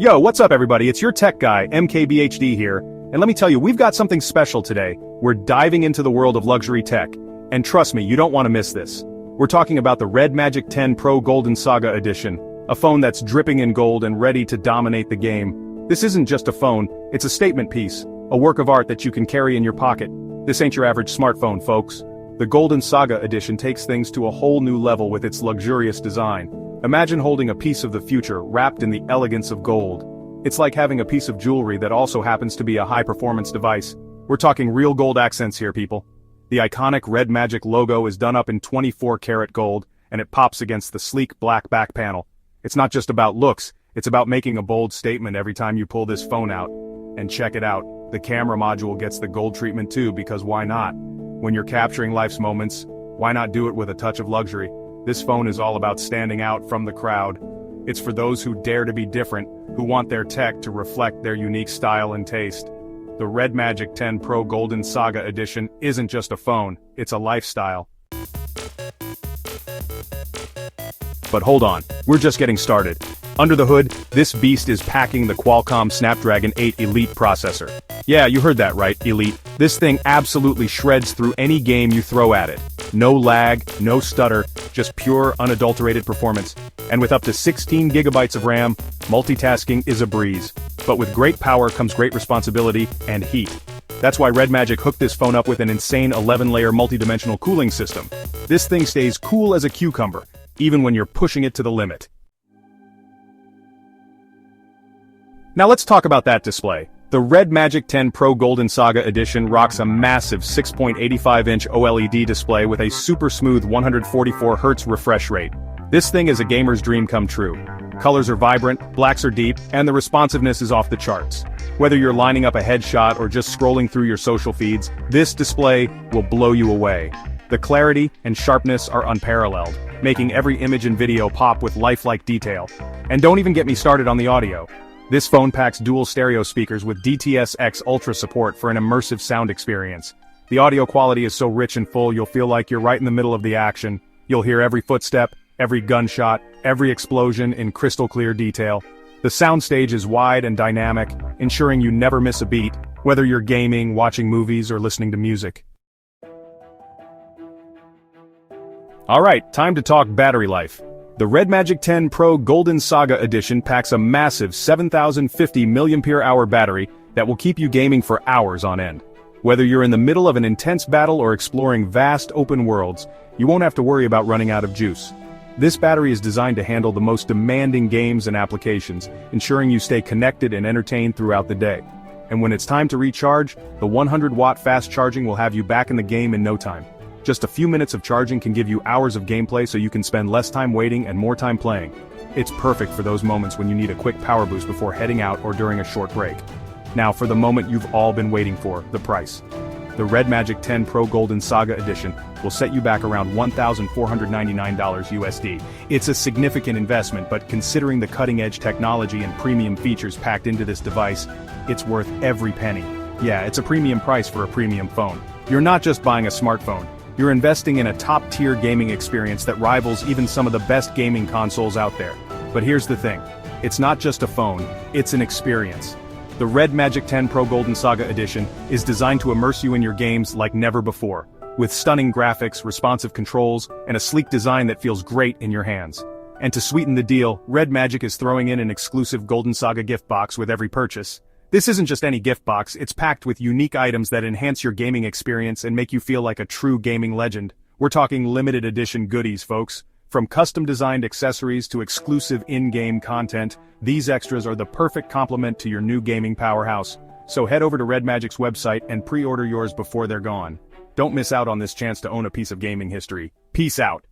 Yo, what's up everybody? It's your tech guy, MKBHD here, and let me tell you, we've got something special today. We're diving into the world of luxury tech, and trust me, you don't want to miss this. We're talking about the Red Magic 10 Pro Golden Saga Edition, a phone that's dripping in gold and ready to dominate the game. This isn't just a phone, it's a statement piece, a work of art that you can carry in your pocket. This ain't your average smartphone, folks. The Golden Saga Edition takes things to a whole new level with its luxurious design. Imagine holding a piece of the future wrapped in the elegance of gold. It's like having a piece of jewelry that also happens to be a high-performance device. We're talking real gold accents here, people. The iconic Red Magic logo is done up in 24-karat gold, and it pops against the sleek black back panel. It's not just about looks, it's about making a bold statement every time you pull this phone out. And check it out, the camera module gets the gold treatment too, because why not? When you're capturing life's moments, why not do it with a touch of luxury? This phone is all about standing out from the crowd. It's for those who dare to be different, who want their tech to reflect their unique style and taste. The Red Magic 10 Pro Golden Saga Edition isn't just a phone, it's a lifestyle. But hold on, we're just getting started. Under the hood, this beast is packing the Qualcomm Snapdragon 8 Elite processor. Yeah, you heard that right, Elite. This thing absolutely shreds through any game you throw at it. No lag, no stutter, just pure, unadulterated performance. And with up to 16 gigabytes of RAM, multitasking is a breeze. But with great power comes great responsibility and heat. That's why Red Magic hooked this phone up with an insane 11-layer multi-dimensional cooling system. This thing stays cool as a cucumber, even when you're pushing it to the limit. Now let's talk about that display. The Red Magic 10 Pro Golden Saga Edition rocks a massive 6.85-inch OLED display with a super smooth 144Hz refresh rate. This thing is a gamer's dream come true. Colors are vibrant, blacks are deep, and the responsiveness is off the charts. Whether you're lining up a headshot or just scrolling through your social feeds, this display will blow you away. The clarity and sharpness are unparalleled, making every image and video pop with lifelike detail. And don't even get me started on the audio. This phone packs dual stereo speakers with DTS-X Ultra support for an immersive sound experience. The audio quality is so rich and full you'll feel like you're right in the middle of the action. You'll hear every footstep, every gunshot, every explosion in crystal clear detail. The soundstage is wide and dynamic, ensuring you never miss a beat, whether you're gaming, watching movies, or listening to music. Alright, time to talk battery life. The Red Magic 10 Pro Golden Saga Edition packs a massive 7050 mAh battery that will keep you gaming for hours on end. Whether you're in the middle of an intense battle or exploring vast open worlds, you won't have to worry about running out of juice. This battery is designed to handle the most demanding games and applications, ensuring you stay connected and entertained throughout the day. And when it's time to recharge, the 100-watt fast charging will have you back in the game in no time. Just a few minutes of charging can give you hours of gameplay so you can spend less time waiting and more time playing. It's perfect for those moments when you need a quick power boost before heading out or during a short break. Now for the moment you've all been waiting for, the price. The Red Magic 10 Pro Golden Saga Edition will set you back around $1,499 USD. It's a significant investment, but considering the cutting-edge technology and premium features packed into this device, it's worth every penny. Yeah, it's a premium price for a premium phone. You're not just buying a smartphone. You're investing in a top-tier gaming experience that rivals even some of the best gaming consoles out there. But here's the thing. It's not just a phone, it's an experience. The Red Magic 10 Pro Golden Saga Edition is designed to immerse you in your games like never before, with stunning graphics, responsive controls, and a sleek design that feels great in your hands. And to sweeten the deal, Red Magic is throwing in an exclusive Golden Saga gift box with every purchase. This isn't just any gift box, it's packed with unique items that enhance your gaming experience and make you feel like a true gaming legend. We're talking limited edition goodies, folks. From custom-designed accessories to exclusive in-game content, these extras are the perfect complement to your new gaming powerhouse. So head over to Red Magic's website and pre-order yours before they're gone. Don't miss out on this chance to own a piece of gaming history. Peace out.